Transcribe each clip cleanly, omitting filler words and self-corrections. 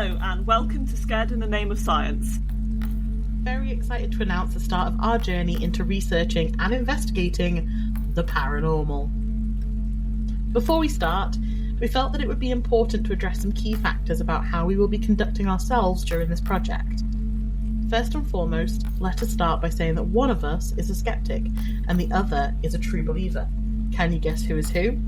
Hello and welcome to Scared in the Name of Science. Very excited to announce the start of our journey into researching and investigating the paranormal. Before we start, we felt that it would be important to address some key factors about how we will be conducting ourselves during this project. First and foremost, let us start by saying that one of us is a skeptic and the other is a true believer. Can you guess who is who?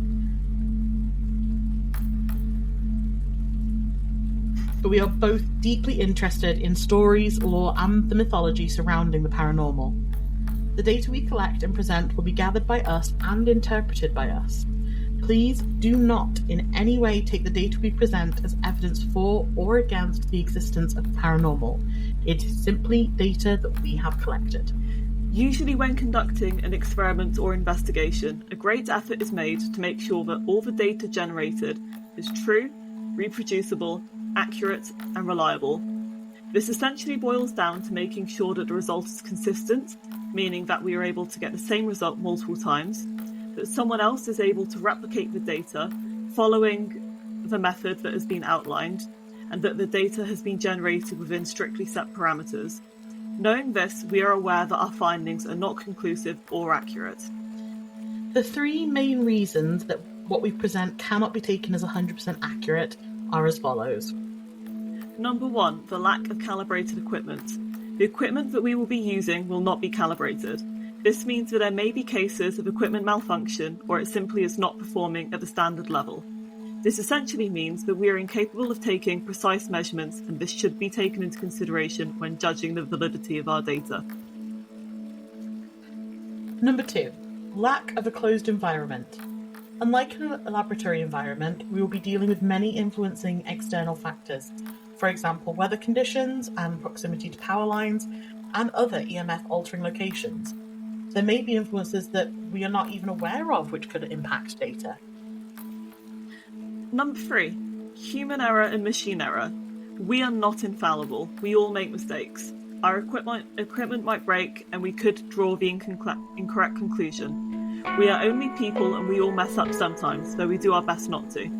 But we are both deeply interested in stories, lore, and the mythology surrounding the paranormal. The data we collect and present will be gathered by us and interpreted by us. Please do not in any way take the data we present as evidence for or against the existence of the paranormal. It is simply data that we have collected. Usually when conducting an experiment or investigation, a great effort is made to make sure that all the data generated is true, reproducible, accurate and reliable. This essentially boils down to making sure that the result is consistent, meaning that we are able to get the same result multiple times, that someone else is able to replicate the data following the method that has been outlined, and that the data has been generated within strictly set parameters. Knowing this, we are aware that our findings are not conclusive or accurate. The three main reasons that what we present cannot be taken as 100% accurate are as follows. Number 1, the lack of calibrated equipment. The equipment that we will be using will not be calibrated. This means that there may be cases of equipment malfunction or it simply is not performing at the standard level. This essentially means that we are incapable of taking precise measurements, and this should be taken into consideration when judging the validity of our data. Number 2, lack of a closed environment. Unlike in a laboratory environment, we will be dealing with many influencing external factors. For example, weather conditions and proximity to power lines and other EMF altering locations. There may be influences that we are not even aware of which could impact data. Number 3, human error and machine error. We are not infallible. We all make mistakes. Our equipment might break and we could draw the incorrect conclusion. We are only people and we all mess up sometimes, though we do our best not to.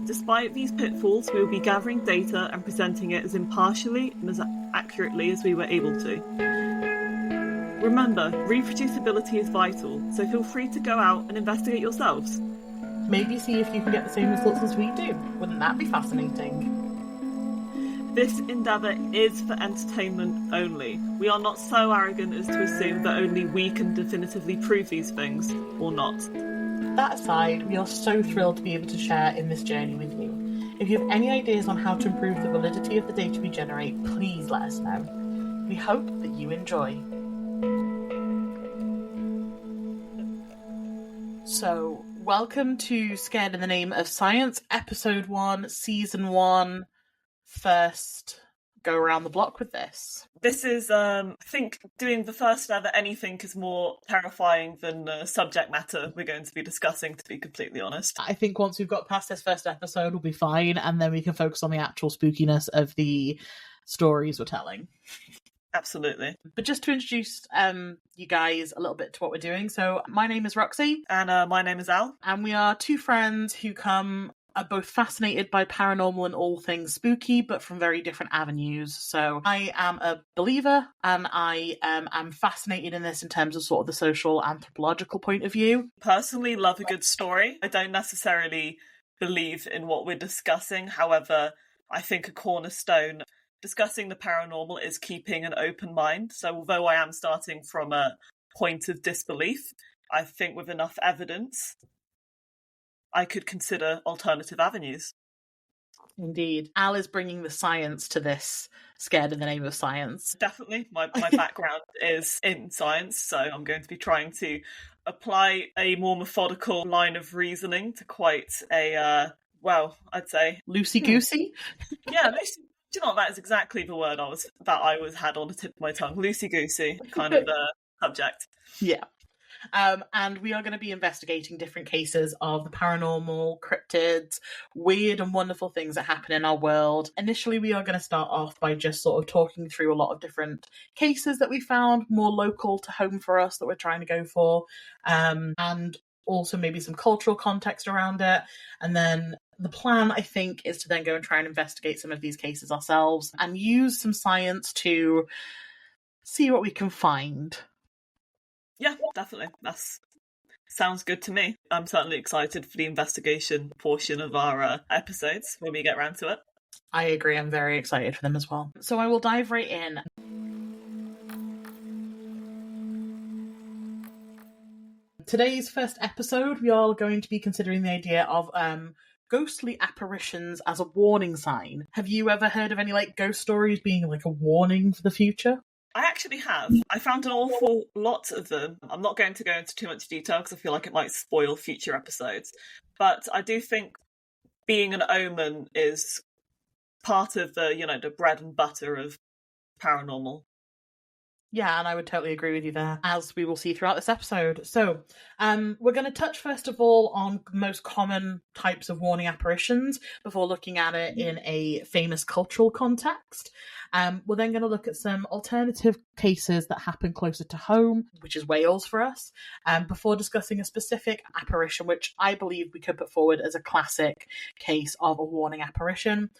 Despite these pitfalls, we will be gathering data and presenting it as impartially and as accurately as we were able to. Remember, reproducibility is vital, so feel free to go out and investigate yourselves. Maybe see if you can get the same results as we do. Wouldn't that be fascinating? This endeavour is for entertainment only. We are not so arrogant as to assume that only we can definitively prove these things, or not. That aside, we are so thrilled to be able to share in this journey with you. If you have any ideas on how to improve the validity of the data we generate, please let us know. We hope that you enjoy. So, welcome to Scared in the Name of Science, Episode 1, Season 1. First go around the block with this. This is, I think, doing the first ever anything is more terrifying than the subject matter we're going to be discussing, to be completely honest. I think once we've got past this first episode, we'll be fine, and then we can focus on the actual spookiness of the stories we're telling. Absolutely. But just to introduce you guys a little bit to what we're doing. So my name is Roxy. And my name is Al. And we are two friends who are both fascinated by paranormal and all things spooky, but from very different avenues. So I am a believer, and I am fascinated in this in terms of sort of the social anthropological point of view. Personally, love a good story. I don't necessarily believe in what we're discussing. However, I think a cornerstone discussing the paranormal is keeping an open mind. So although I am starting from a point of disbelief, I think with enough evidence, I could consider alternative avenues. Indeed. Al is bringing the science to this, Scared in the Name of Science. Definitely. My background is in science, so I'm going to be trying to apply a more methodical line of reasoning to quite a, I'd say... Loosey-goosey? Yeah, loosey. Do you know what? That is exactly the word I had on the tip of my tongue. Loosey-goosey kind of subject. Yeah. And we are going to be investigating different cases of the paranormal, cryptids, weird and wonderful things that happen in our world. Initially, we are going to start off by just sort of talking through a lot of different cases that we found more local to home for us that we're trying to go for, and also maybe some cultural context around it. And then The plan, I think, is to then go and try and investigate some of these cases ourselves and use some science to see what we can find. Yeah, definitely. That sounds good to me. I'm certainly excited for the investigation portion of our episodes when we get around to it. I agree. I'm very excited for them as well. So I will dive right in. Today's first episode, we are going to be considering the idea of ghostly apparitions as a warning sign. Have you ever heard of any ghost stories being a warning for the future? I actually have. I found an awful lot of them. I'm not going to go into too much detail because I feel like it might spoil future episodes. But I do think being an omen is part of the bread and butter of paranormal. Yeah, and I would totally agree with you there, as we will see throughout this episode. So, we're going to touch first of all on the most common types of warning apparitions before looking at it in a famous cultural context. We're then going to look at some alternative cases that happen closer to home, which is Wales for us, before discussing a specific apparition, which I believe we could put forward as a classic case of a warning apparition.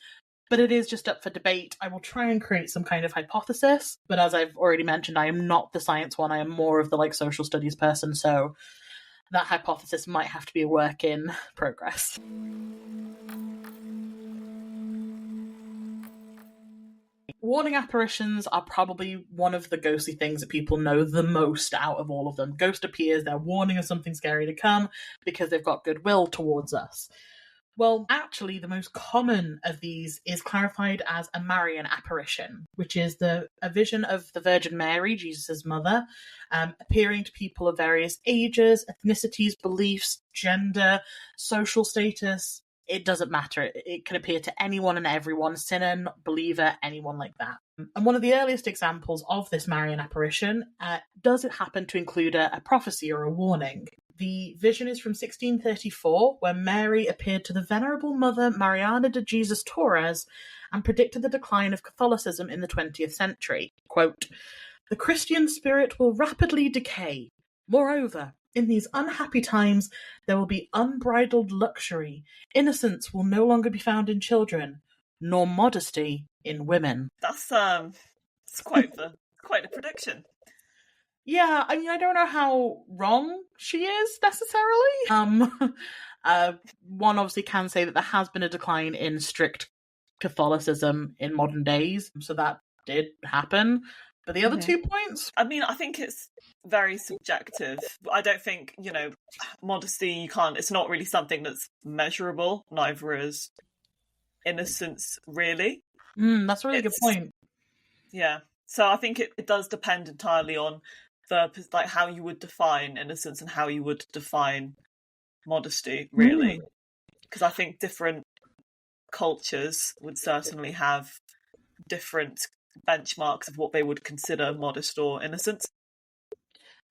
But it is just up for debate. I will try and create some kind of hypothesis, but as I've already mentioned, I am not the science one. I am more of the social studies person, so that hypothesis might have to be a work in progress. Warning apparitions are probably one of the ghostly things that people know the most out of all of them. Ghost appears, they're warning of something scary to come because they've got goodwill towards us. Well, actually, the most common of these is clarified as a Marian apparition, which is a vision of the Virgin Mary, Jesus' mother, appearing to people of various ages, ethnicities, beliefs, gender, social status. It doesn't matter. It can appear to anyone and everyone, sinner, believer, anyone like that. And one of the earliest examples of this Marian apparition does it happen to include a prophecy or a warning. The vision is from 1634, where Mary appeared to the Venerable Mother Mariana de Jesus Torres and predicted the decline of Catholicism in the 20th century. Quote, "The Christian spirit will rapidly decay. Moreover, in these unhappy times, there will be unbridled luxury. Innocence will no longer be found in children, nor modesty in women." That's quite the prediction. Yeah, I mean, I don't know how wrong she is necessarily. One obviously can say that there has been a decline in strict Catholicism in modern days, so that did happen. But the other 2 points? I mean, I think it's very subjective. I don't think, modesty, it's not really something that's measurable, neither is innocence, really. That's a really good point. Yeah. So I think it does depend entirely on how you would define innocence and how you would define modesty, really. Because I think different cultures would certainly have different benchmarks of what they would consider modest or innocent.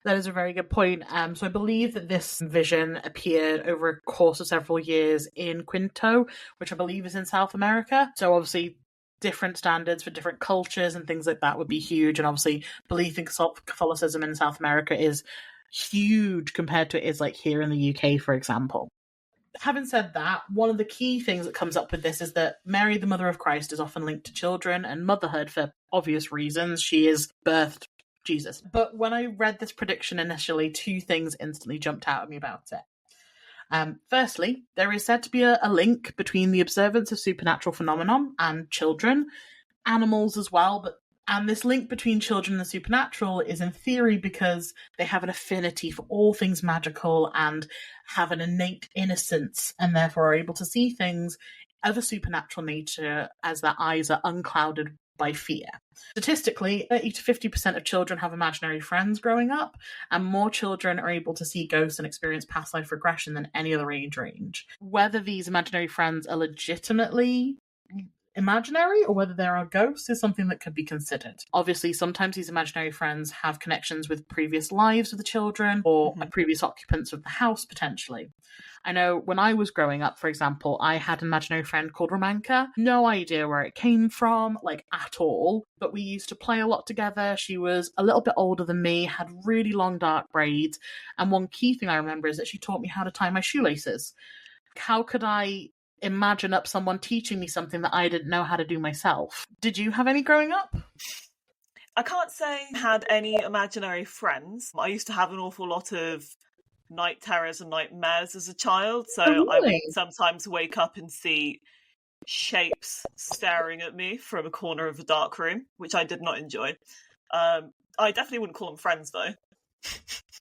That is a very good point. So I believe that this vision appeared over a course of several years in Quinto, which I believe is in South America. So obviously different standards for different cultures and things like that would be huge. And obviously belief in Catholicism in South America is huge compared to it is here in the UK, for example. Having said that, one of the key things that comes up with this is that Mary, the Mother of Christ, is often linked to children and motherhood for obvious reasons. She is birthed Jesus. But when I read this prediction initially, 2 things instantly jumped out at me about it. Firstly, there is said to be a link between the observance of supernatural phenomenon and children, animals as well, and this link between children and the supernatural is in theory because they have an affinity for all things magical and have an innate innocence and therefore are able to see things of a supernatural nature as their eyes are unclouded by fear. Statistically, 30 to 50% of children have imaginary friends growing up, and more children are able to see ghosts and experience past life regression than any other age range. Whether these imaginary friends are legitimately imaginary or whether there are ghosts is something that could be considered. Obviously, sometimes these imaginary friends have connections with previous lives of the children or previous occupants of the house, potentially. I know when I was growing up, for example, I had an imaginary friend called Romanka. No idea where it came from, at all, but we used to play a lot together. She was a little bit older than me, had really long dark braids, and one key thing I remember is that she taught me how to tie my shoelaces. How could I imagine up someone teaching me something that I didn't know how to do myself. Did you have any growing up? I can't say I had any imaginary friends. I used to have an awful lot of night terrors and nightmares as a child, so Oh, I would really? sometimes wake up and see shapes staring at me from a corner of a dark room, which I did not enjoy. I definitely wouldn't call them friends, though.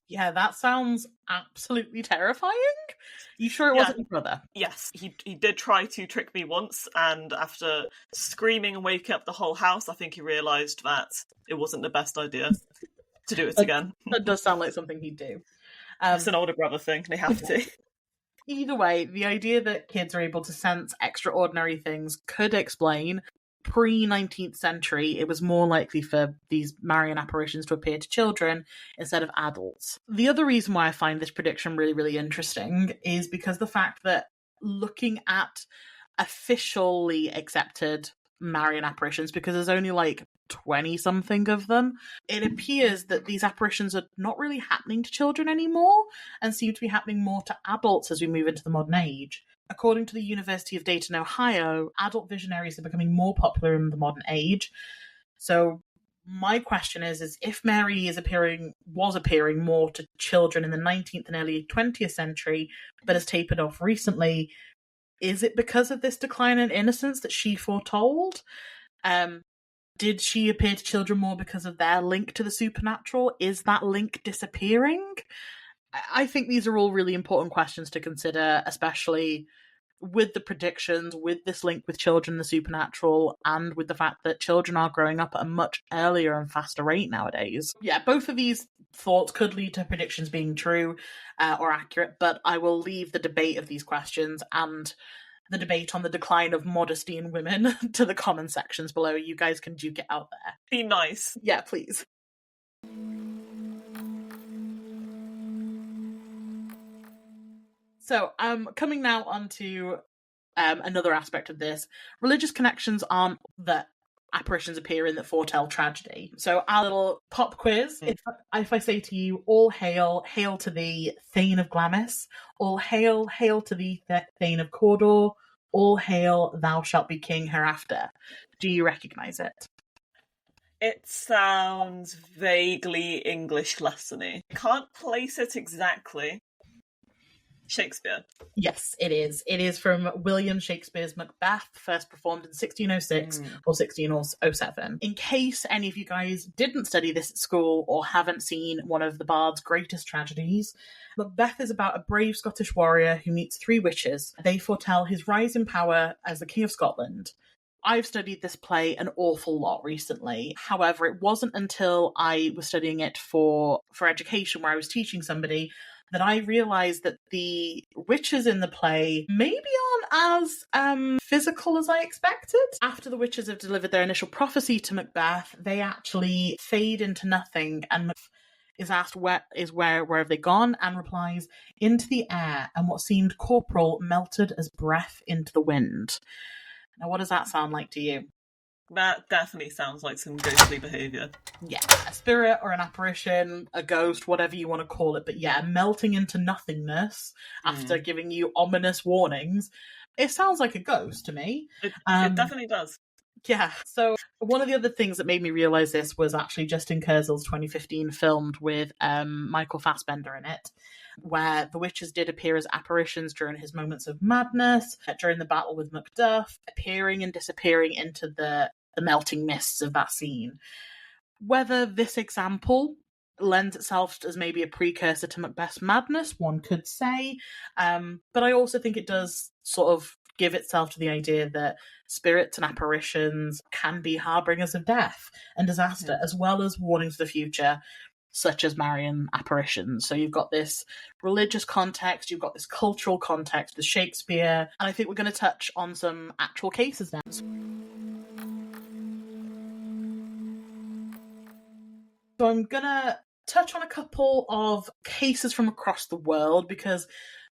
Yeah, that sounds absolutely terrifying. You sure it Yeah. wasn't your brother? Yes, he did try to trick me once, and after screaming and waking up the whole house, I think he realised that it wasn't the best idea to do it again. That does sound like something he'd do. It's an older brother thing, they have to. Either way, the idea that kids are able to sense extraordinary things could explain. Pre-19th century, it was more likely for these Marian apparitions to appear to children instead of adults. The other reason why I find this prediction really, really interesting is because the fact that looking at officially accepted Marian apparitions, because there's only like 20-something of them, it appears that these apparitions are not really happening to children anymore and seem to be happening more to adults as we move into the modern age. According to the University of Dayton, Ohio, adult visionaries are becoming more popular in the modern age. So my question is if Mary was appearing more to children in the 19th and early 20th century, but has tapered off recently, is it because of this decline in innocence that she foretold? Did she appear to children more because of their link to the supernatural? Is that link disappearing? I think these are all really important questions to consider, especially with the predictions, with this link with children and the supernatural, and with the fact that children are growing up at a much earlier and faster rate nowadays. Yeah, both of these thoughts could lead to predictions being true or accurate, but I will leave the debate of these questions and the debate on the decline of modesty in women to the comment sections below. You guys can duke it out there. Be nice. Yeah, please. So, coming now on to another aspect of this. Religious connections aren't that apparitions appear in that foretell tragedy. So, our little pop quiz. If I say to you, all hail, hail to thee, Thane of Glamis. All hail, hail to thee, Thane of Cawdor. All hail, thou shalt be king hereafter. Do you recognise it? It sounds vaguely English lesson-y. I can't place it exactly. Shakespeare. Yes, it is. It is from William Shakespeare's Macbeth, first performed in 1606 or 1607. In case any of you guys didn't study this at school or haven't seen one of the Bard's greatest tragedies, Macbeth is about a brave Scottish warrior who meets three witches. They foretell his rise in power as the King of Scotland. I've studied this play an awful lot recently. However, it wasn't until I was studying it for education, where I was teaching somebody, that I realised that the witches in the play maybe aren't as physical as I expected. After the witches have delivered their initial prophecy to Macbeth, they actually fade into nothing, and Macbeth is asked where have they gone, and replies, into the air, and what seemed corporal melted as breath into the wind. Now, what does that sound like to you? That definitely sounds like some ghostly behaviour. Yeah, a spirit or an apparition, a ghost, whatever you want to call it. But yeah, melting into nothingness after giving you ominous warnings. It sounds like a ghost to me. It definitely does. Yeah, so one of the other things that made me realise this was actually Justin Kurzel's 2015 film with Michael Fassbender in it, where the witches did appear as apparitions during his moments of madness, during the battle with Macduff, appearing and disappearing into the melting mists of that scene. Whether this example lends itself as maybe a precursor to Macbeth's madness, one could say, but I also think it does sort of give itself to the idea that spirits and apparitions can be harbingers of death and disaster, as well as warnings of the future, such as Marian apparitions. So you've got this religious context, you've got this cultural context with Shakespeare, and I think we're going to touch on some actual cases now. So I'm going to touch on a couple of cases from across the world, because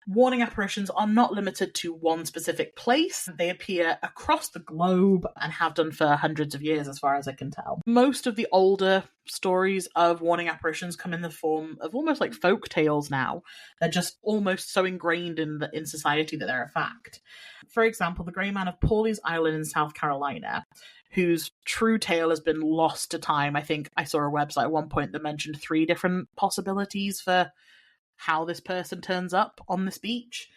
Warning apparitions are not limited to one specific place. They appear across the globe and have done for hundreds of years, as far as I can tell. Most of the older stories of warning apparitions come in the form of almost like folk tales now. They're just almost so ingrained in society that they're a fact. For example, the Grey Man of Pawleys Island in South Carolina, whose true tale has been lost to time. I think I saw a website at one point that mentioned 3 different possibilities for how this person turns up on this beach,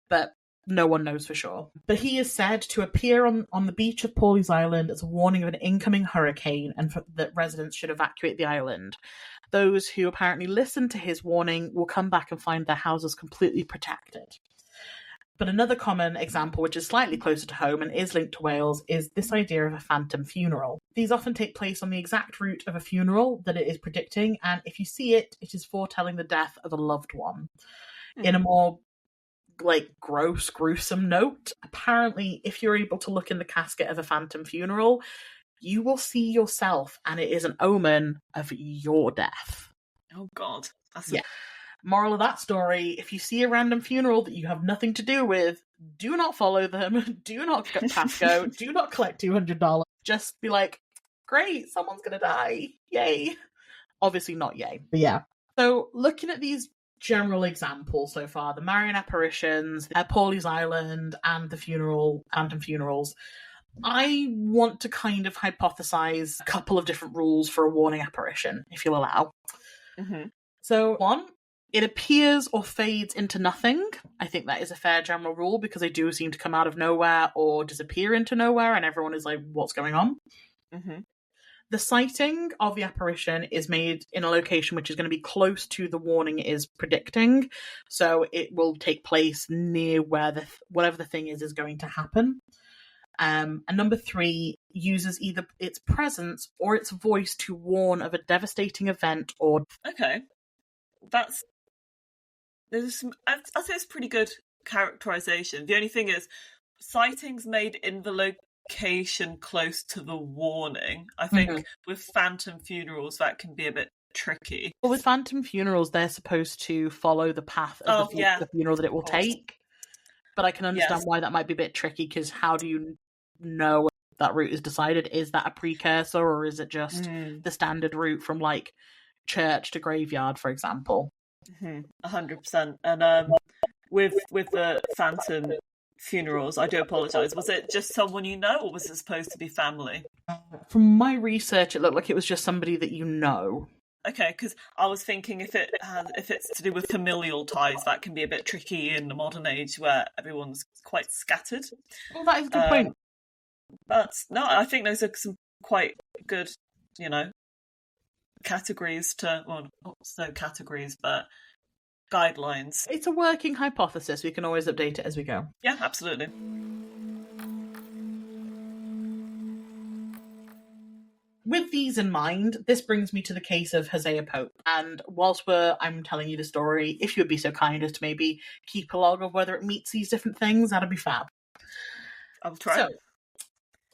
but no one knows for sure. But he is said to appear on the beach of Pawleys Island as a warning of an incoming hurricane and that residents should evacuate the island. Those who apparently listen to his warning will come back and find their houses completely protected. But another common example, which is slightly closer to home and is linked to Wales, is this idea of a phantom funeral. These often take place on the exact route of a funeral that it is predicting, and if you see it, it is foretelling the death of a loved one. In a more gross, gruesome note, apparently, if you're able to look in the casket of a phantom funeral, you will see yourself, and it is an omen of your death. Oh God. Moral of that story, if you see a random funeral that you have nothing to do with, do not follow them, do not pass go, do not collect $200. Just be like, great, someone's gonna die. Yay. Obviously not yay, but yeah. So looking at these general examples so far, the Marian apparitions, Pawleys Island, and the phantom funerals, I want to kind of hypothesize a couple of different rules for a warning apparition, if you'll allow. Mm-hmm. So 1, it appears or fades into nothing. I think that is a fair general rule because they do seem to come out of nowhere or disappear into nowhere and everyone is like, what's going on? Mm-hmm. The sighting of the apparition is made in a location which is going to be close to the warning is predicting. So it will take place near where whatever the thing is going to happen. And number 3 uses either its presence or its voice to warn of a devastating event or... Okay. I'd say it's pretty good characterization. The only thing is, sightings made in the location close to the warning. I think with phantom funerals, that can be a bit tricky. Well, with phantom funerals, they're supposed to follow the path of the funeral that it will take. But I can understand why that might be a bit tricky, because how do you know that route is decided? Is that a precursor, or is it just the standard route from, like, church to graveyard, for example? 100%. And with the phantom funerals, I do apologise, was it just someone you know, or was it supposed to be family? From my research, it looked like it was just somebody that you know. Okay, because I was thinking if it's to do with familial ties, that can be a bit tricky in the modern age where everyone's quite scattered. Well, that is a good point. But no, I think those are some quite good, categories not so categories, but guidelines. It's a working hypothesis. We can always update it as we go. Yeah, absolutely. With these in mind, this brings me to the case of Hosea Pope. And whilst I'm telling you the story, if you would be so kind as to maybe keep a log of whether it meets these different things, that'd be fab. I'll try. So,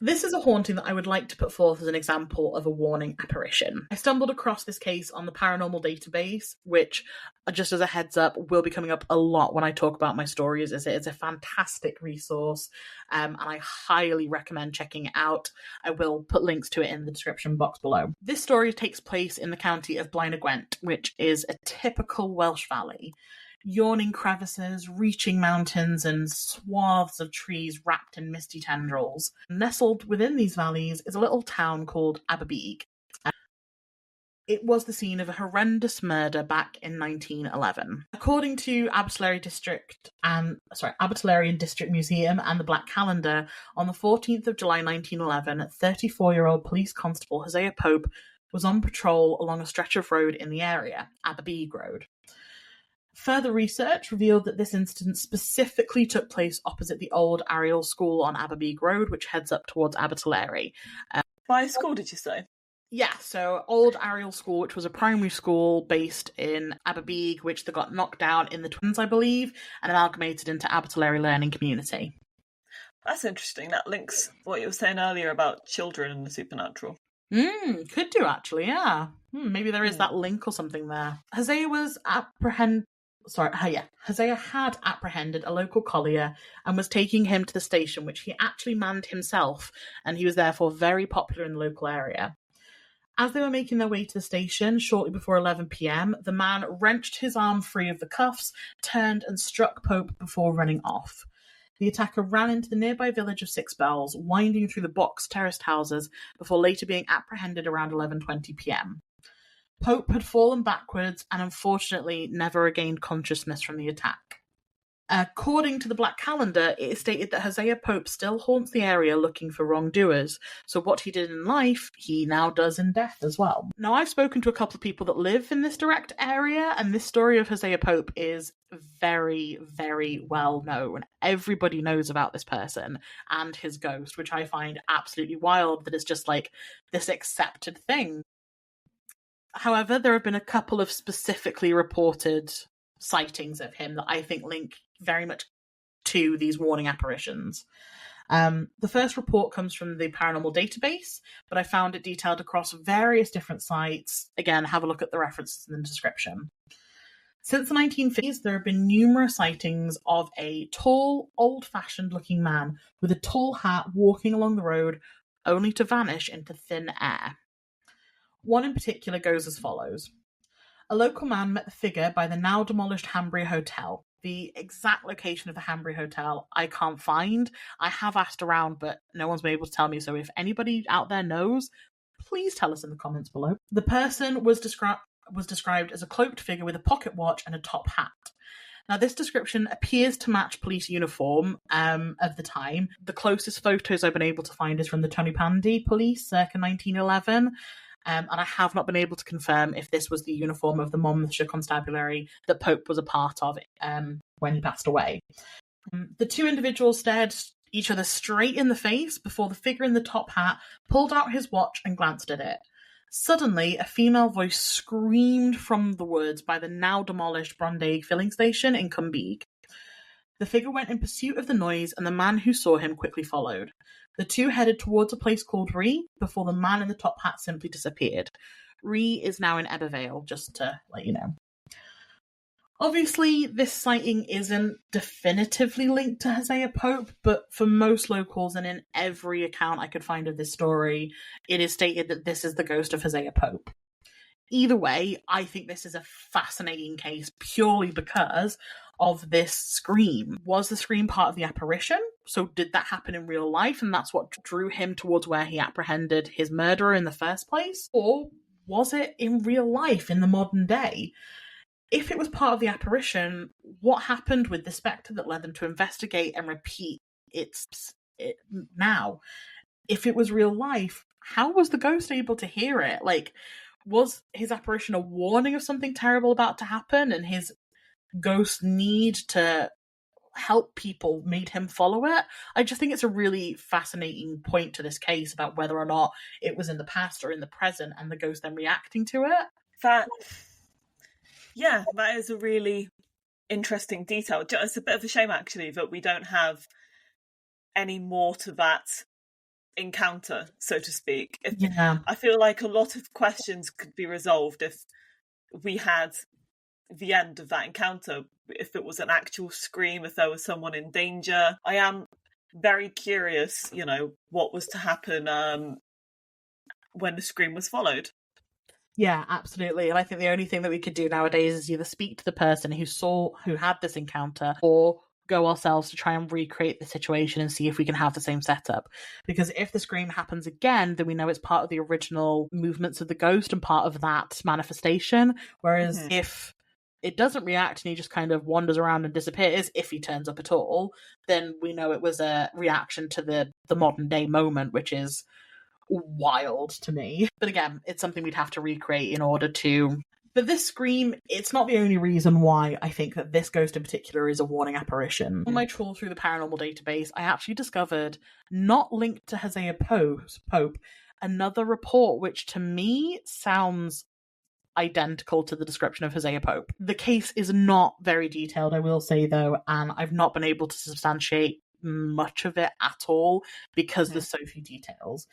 this is a haunting that I would like to put forth as an example of a warning apparition. I stumbled across this case on the Paranormal Database, which, just as a heads up, will be coming up a lot when I talk about my stories, as it is a fantastic resource, and I highly recommend checking it out. I will put links to it in the description box below. This story takes place in the county of Blaenau Gwent, which is a typical Welsh valley. Yawning crevices, reaching mountains, and swaths of trees wrapped in misty tendrils. Nestled within these valleys is a little town called Aberbeeg. It was the scene of a horrendous murder back in 1911. According to Abertillery District Museum and the Black Calendar, on the 14th of July 1911, 34-year-old police constable Hosea Pope was on patrol along a stretch of road in the area, Aberbeeg Road. Further research revealed that this incident specifically took place opposite the old Ariel School on Aberbeeg Road, which heads up towards Abertillery. By a school, did you say? Yeah, so old Ariel School, which was a primary school based in Aberbeeg, which they got knocked down in the Twins, I believe, and amalgamated into Abertillery Learning Community. That's interesting. That links what you were saying earlier about children and the supernatural. Could do, actually, yeah. Maybe there is that link or something there. Hosea was apprehended Hosea had apprehended a local collier and was taking him to the station, which he actually manned himself, and he was therefore very popular in the local area. As they were making their way to the station shortly before 11 p.m, the man wrenched his arm free of the cuffs, turned and struck Pope before running off. The attacker ran into the nearby village of Six Bells, winding through the box terraced houses before later being apprehended around 11:20 p.m. Pope had fallen backwards and unfortunately never regained consciousness from the attack. According to the Black Calendar, it is stated that Hosea Pope still haunts the area looking for wrongdoers, so what he did in life, he now does in death as well. Now, I've spoken to a couple of people that live in this direct area, and this story of Hosea Pope is very, very well known. Everybody knows about this person and his ghost, which I find absolutely wild that it's just like this accepted thing. However, there have been a couple of specifically reported sightings of him that I think link very much to these warning apparitions. The first report comes from the paranormal database, but I found it detailed across various different sites. Again, have a look at the references in the description. Since the 1950s, there have been numerous sightings of a tall, old-fashioned looking man with a tall hat walking along the road, only to vanish into thin air. One in particular goes as follows. A local man met the figure by the now demolished Hanbury Hotel. The exact location of the Hanbury Hotel I can't find. I have asked around, but no one's been able to tell me, so if anybody out there knows, please tell us in the comments below. The person was described as a cloaked figure with a pocket watch and a top hat. Now, this description appears to match police uniform of the time. The closest photos I've been able to find is from the Tonypandy police circa 1911. And I have not been able to confirm if this was the uniform of the Monmouthshire Constabulary that Pope was a part of when he passed away. The two individuals stared each other straight in the face before the figure in the top hat pulled out his watch and glanced at it. Suddenly, a female voice screamed from the woods by the now demolished Brondegg filling station in Cumbeag. The figure went in pursuit of the noise, and the man who saw him quickly followed. The two headed towards a place called Ree before the man in the top hat simply disappeared. Ree is now in Ebbw just to let you know. Obviously, this sighting isn't definitively linked to Hosea Pope, but for most locals and in every account I could find of this story, it is stated that this is the ghost of Hosea Pope. Either way, I think this is a fascinating case purely because of this scream. Was the scream part of the apparition? So did that happen in real life and that's what drew him towards where he apprehended his murderer in the first place? Or was it in real life in the modern day? If it was part of the apparition, what happened with the spectre that led them to investigate and repeat it now? If it was real life, how was the ghost able to hear it? Was his apparition a warning of something terrible about to happen and his ghost need to help people made him follow it? I just think it's a really fascinating point to this case about whether or not it was in the past or in the present and the ghost then reacting to it. That is a really interesting detail. It's a bit of a shame actually that we don't have any more to that encounter, so to speak. I feel like a lot of questions could be resolved if we had the end of that encounter, if it was an actual scream, if there was someone in danger. I am very curious, what was to happen when the scream was followed. Yeah, absolutely. And I think the only thing that we could do nowadays is either speak to the person who had this encounter, or go ourselves to try and recreate the situation and see if we can have the same setup. Because if the scream happens again, then we know it's part of the original movements of the ghost and part of that manifestation. Whereas if it doesn't react and he just kind of wanders around and disappears, if he turns up at all, then we know it was a reaction to the modern day moment, which is wild to me. But again, it's something we'd have to recreate in order to... But this scream, it's not the only reason why I think that this ghost in particular is a warning apparition. On my trawl through the paranormal database, I actually discovered, not linked to Hosea Pope, another report which to me sounds identical to the description of Hosea Pope. The case is not very detailed, I will say though, and I've not been able to substantiate much of it at all because there's so few details.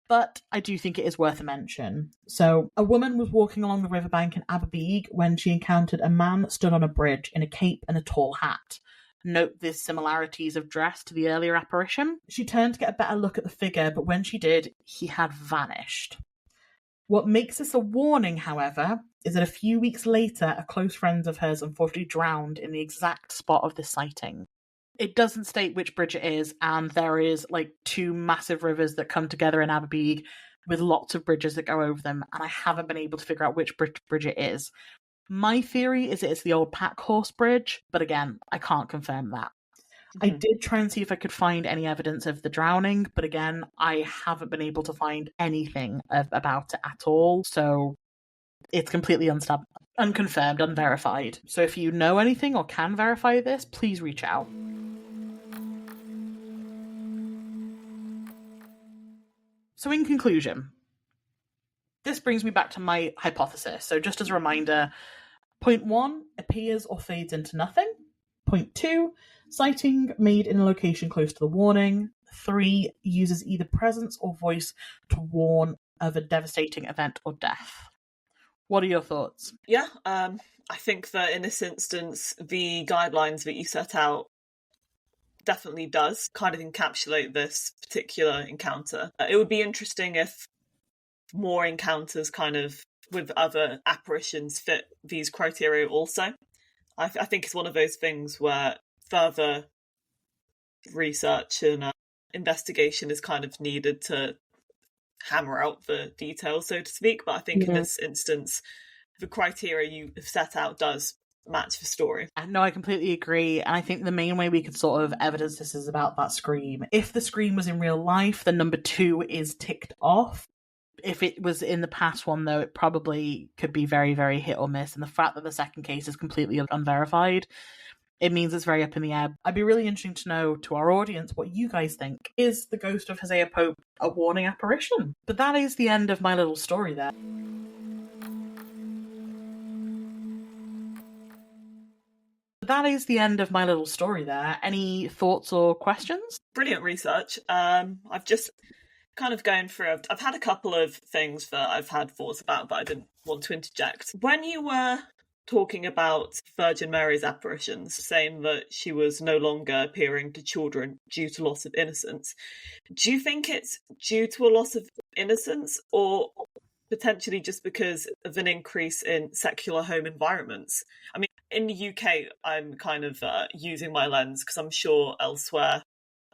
but I do think it is worth a mention. So, a woman was walking along the riverbank in Aberbeeg when she encountered a man stood on a bridge in a cape and a tall hat. Note the similarities of dress to the earlier apparition. She turned to get a better look at the figure, but when she did, he had vanished. What makes this a warning, however, is that a few weeks later, a close friend of hers unfortunately drowned in the exact spot of this sighting. It doesn't state which bridge it is, and there is like 2 massive rivers that come together in Aberbeeg with lots of bridges that go over them, and I haven't been able to figure out which bridge it is. My theory is it's the old Pack Horse Bridge, but again, I can't confirm that. I did try and see if I could find any evidence of the drowning, but again, I haven't been able to find anything about it at all, so it's completely unconfirmed, unverified. So if you know anything or can verify this, please reach out. So in conclusion, this brings me back to my hypothesis. So just as a reminder, point 1 appears or fades into nothing. Point 2, sighting made in a location close to the warning. 3, uses either presence or voice to warn of a devastating event or death. What are your thoughts? Yeah, I think that in this instance, the guidelines that you set out definitely does kind of encapsulate this particular encounter. It would be interesting if more encounters kind of with other apparitions fit these criteria also. I think it's one of those things where further research and investigation is kind of needed to hammer out the details, so to speak. But I think in this instance, the criteria you have set out does match the story. No, I completely agree. And I think the main way we could sort of evidence this is about that scream. If the scream was in real life, then number 2 is ticked off. If it was in the past one, though, it probably could be very, very hit or miss. And the fact that the second case is completely unverified, it means it's very up in the air. I'd be really interesting to know to our audience what you guys think. Is the ghost of Hosea Pope a warning apparition? But that is the end of my little story there. Any thoughts or questions? Brilliant research. I've just kind of going through, I've had a couple of things that I've had thoughts about, but I didn't want to interject. When you were talking about Virgin Mary's apparitions, saying that she was no longer appearing to children due to loss of innocence, do you think it's due to a loss of innocence, or potentially just because of an increase in secular home environments? I mean, in the UK, I'm kind of using my lens because I'm sure elsewhere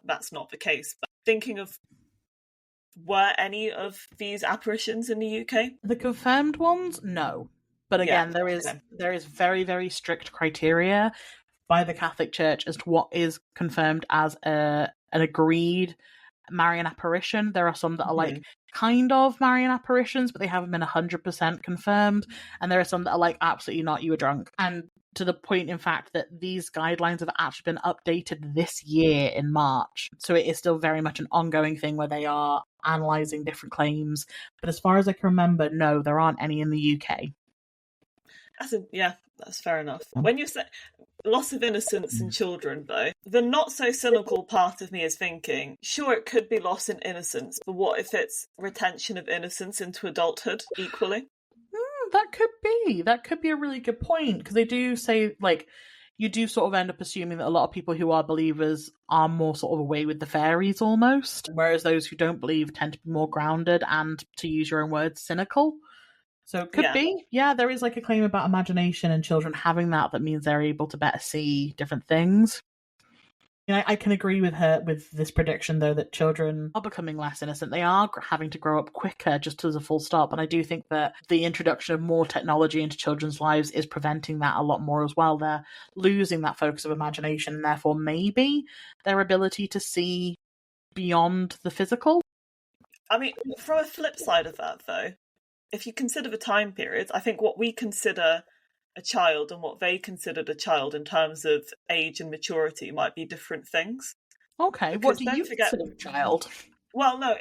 that's not the case. But thinking of, were any of these apparitions in the UK? The confirmed ones, no. But again, there is very, very strict criteria by the Catholic Church as to what is confirmed as an agreed Marian apparition. There are some that are like kind of Marian apparitions, but they haven't been 100% confirmed. And there are some that are like, absolutely not, you were drunk. And to the point, in fact, that these guidelines have actually been updated this year in March. So it is still very much an ongoing thing where they are analysing different claims. But as far as I can remember, no, there aren't any in the UK. That's fair enough. When you say loss of innocence in children, though, the not so cynical part of me is thinking, sure, it could be loss in innocence, but what if it's retention of innocence into adulthood equally? That could be a really good point, because they do say, like, you do sort of end up assuming that a lot of people who are believers are more sort of away with the fairies almost, whereas those who don't believe tend to be more grounded and, to use your own words, cynical. So it could be. Yeah, there is like a claim about imagination and children having that means they're able to better see different things. You know, I can agree with her with this prediction, though, that children are becoming less innocent. They are having to grow up quicker, just as a full stop. And I do think that the introduction of more technology into children's lives is preventing that a lot more as well. They're losing that focus of imagination, and therefore maybe their ability to see beyond the physical. I mean, from a flip side of that, though, if you consider the time periods, I think what we consider a child and what they considered a child in terms of age and maturity might be different things. Okay, what do you consider a child? Well, no,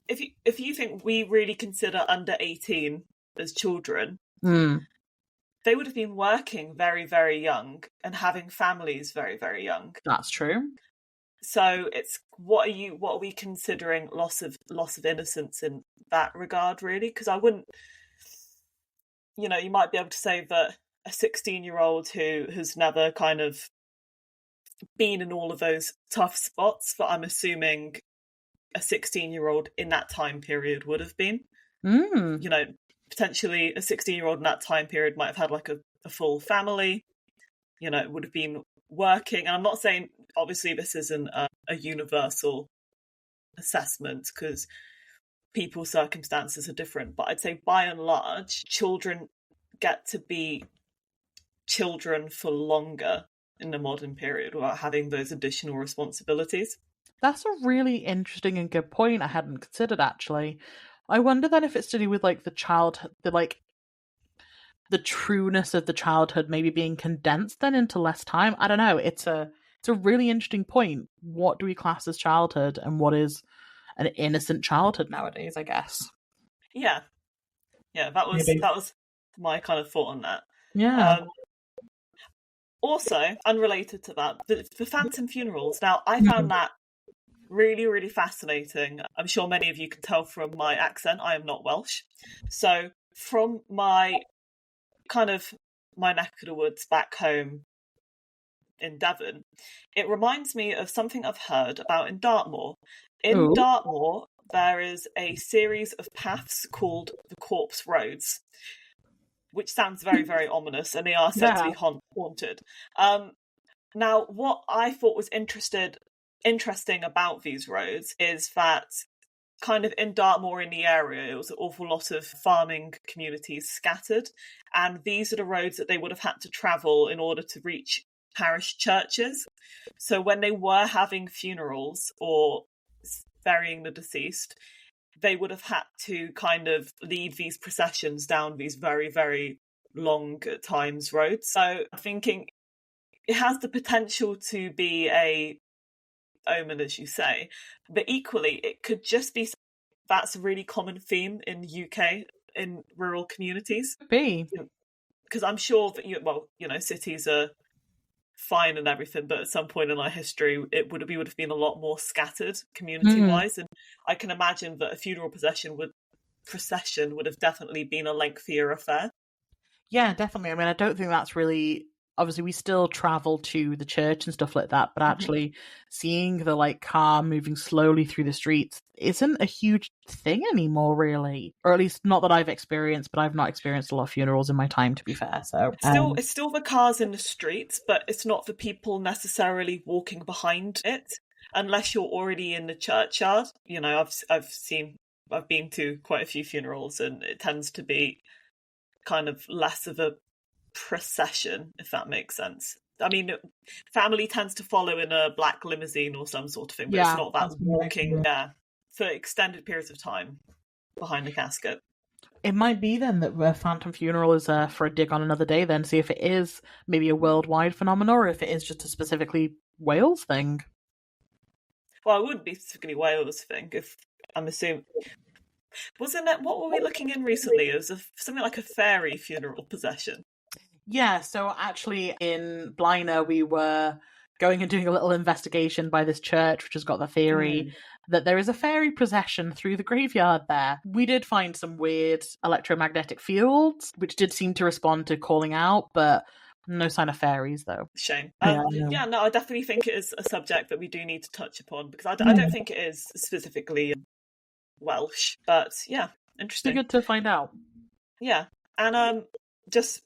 if you think we really consider under 18 as children, they would have been working very, very young and having families very, very young. That's true. So it's what are we considering loss of innocence in that regard, really? Because I wouldn't, you might be able to say that a 16-year-old who has never kind of been in all of those tough spots that I'm assuming a 16-year-old in that time period would have been. Potentially a 16-year-old in that time period might have had like a full family, would have been working. And I'm not saying, obviously, this isn't a universal assessment because people's circumstances are different. But I'd say by and large, children get to be children for longer in the modern period without having those additional responsibilities. That's a really interesting and good point I hadn't considered, actually. I wonder then if it's to do with like the trueness of the childhood maybe being condensed then into less time. I don't know. It's a really interesting point. What do we class as childhood, and what is an innocent childhood nowadays, I guess? Yeah. That was my kind of thought on that. Yeah. Also, unrelated to that, the phantom funerals. Now, I found that really, really fascinating. I'm sure many of you can tell from my accent, I am not Welsh. So from my neck of the woods back home in Devon, it reminds me of something I've heard about in Dartmoor. In Dartmoor, there is a series of paths called the Corpse Roads, which sounds very, very ominous, and they are said to be haunted. Now, what I thought was interesting about these roads is that kind of in Dartmoor, in the area, it was an awful lot of farming communities scattered, and these are the roads that they would have had to travel in order to reach parish churches. So when they were having funerals or burying the deceased, they would have had to kind of lead these processions down these very, very long at times roads. So I'm thinking it has the potential to be a omen, as you say, but equally it could just be that's a really common theme in the UK in rural communities. Because I'm sure that cities are fine and everything, but at some point in our history we would have been a lot more scattered community wise, and I can imagine that a funeral procession would have definitely been a lengthier affair. Yeah, definitely. I mean, I don't think that's really, obviously we still travel to the church and stuff like that, but actually seeing the car moving slowly through the streets isn't a huge thing anymore, really. Or at least not that I've experienced, but I've not experienced a lot of funerals in my time, to be fair. So it's still the cars in the streets, but it's not the people necessarily walking behind it, unless you're already in the churchyard. I've been to quite a few funerals, and it tends to be kind of less of a procession, if that makes sense. I mean, family tends to follow in a black limousine or some sort of thing, but it's not that walking there for extended periods of time behind the casket. It might be then that the phantom funeral is for a dig on another day, then see if it is maybe a worldwide phenomenon or if it is just a specifically Wales thing. Well, it wouldn't be specifically Wales thing, if I'm assuming. Wasn't it, what were we looking in recently? It was something like a fairy funeral procession. Yeah, so actually in Blaenau we were going and doing a little investigation by this church, which has got the theory that there is a fairy procession through the graveyard there. We did find some weird electromagnetic fields, which did seem to respond to calling out, but no sign of fairies, though. Shame. I definitely think it is a subject that we do need to touch upon, because I don't think it is specifically Welsh, but yeah, interesting. It's good to find out. Yeah, and just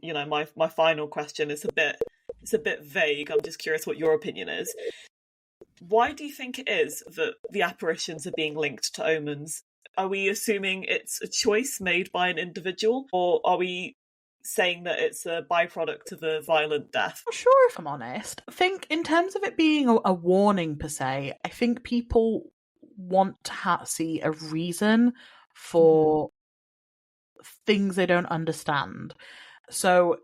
my final question is a bit vague. I'm just curious what your opinion is. Why do you think it is that the apparitions are being linked to omens? Are we assuming it's a choice made by an individual, or are we saying that it's a byproduct of a violent death? I'm sure, if I'm honest. I think in terms of it being a warning per se, I think people want to see a reason for things they don't understand. So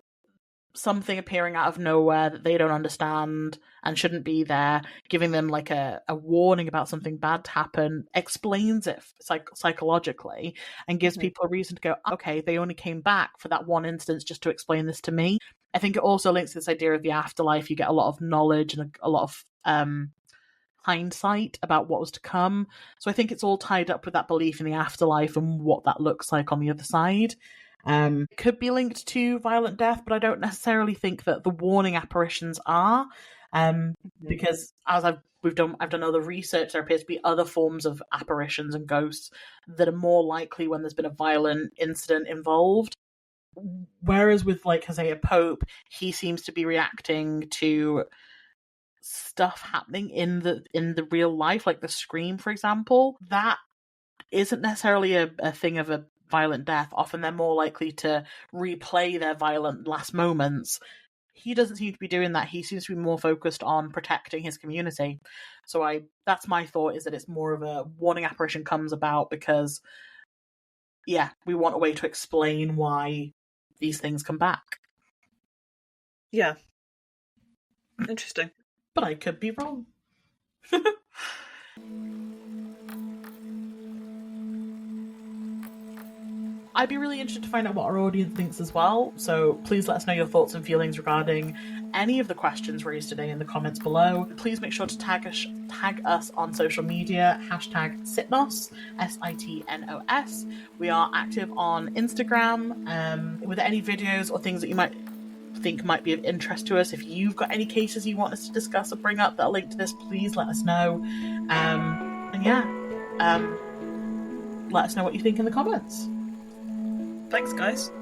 something appearing out of nowhere that they don't understand and shouldn't be there, giving them like a warning about something bad to happen, explains it psychologically and gives people a reason to go, okay, they only came back for that one instance just to explain this to me. I think it also links to this idea of the afterlife. You get a lot of knowledge and a lot of hindsight about what was to come. So I think it's all tied up with that belief in the afterlife and what that looks like on the other side. It could be linked to violent death, but I don't necessarily think that the warning apparitions are. Because as I've done other research, there appears to be other forms of apparitions and ghosts that are more likely when there's been a violent incident involved. Whereas with like Hosea Pope, he seems to be reacting to stuff happening in the real life, like the scream, for example. That isn't necessarily a thing of a violent death. Often they're more likely to replay their violent last moments. He doesn't seem to be doing that. He seems to be more focused on protecting his community. So that's my thought, is that it's more of a warning apparition comes about because, yeah, we want a way to explain why these things come back. Yeah. Interesting. But I could be wrong. I'd be really interested to find out what our audience thinks as well, so please let us know your thoughts and feelings regarding any of the questions raised today in the comments below. Please make sure to tag us on social media, #Sitnos, SITNOS. We are active on Instagram with any videos or things that you might think might be of interest to us. If you've got any cases you want us to discuss or bring up that are linked to this, please let us know. Let us know what you think in the comments. Thanks, guys.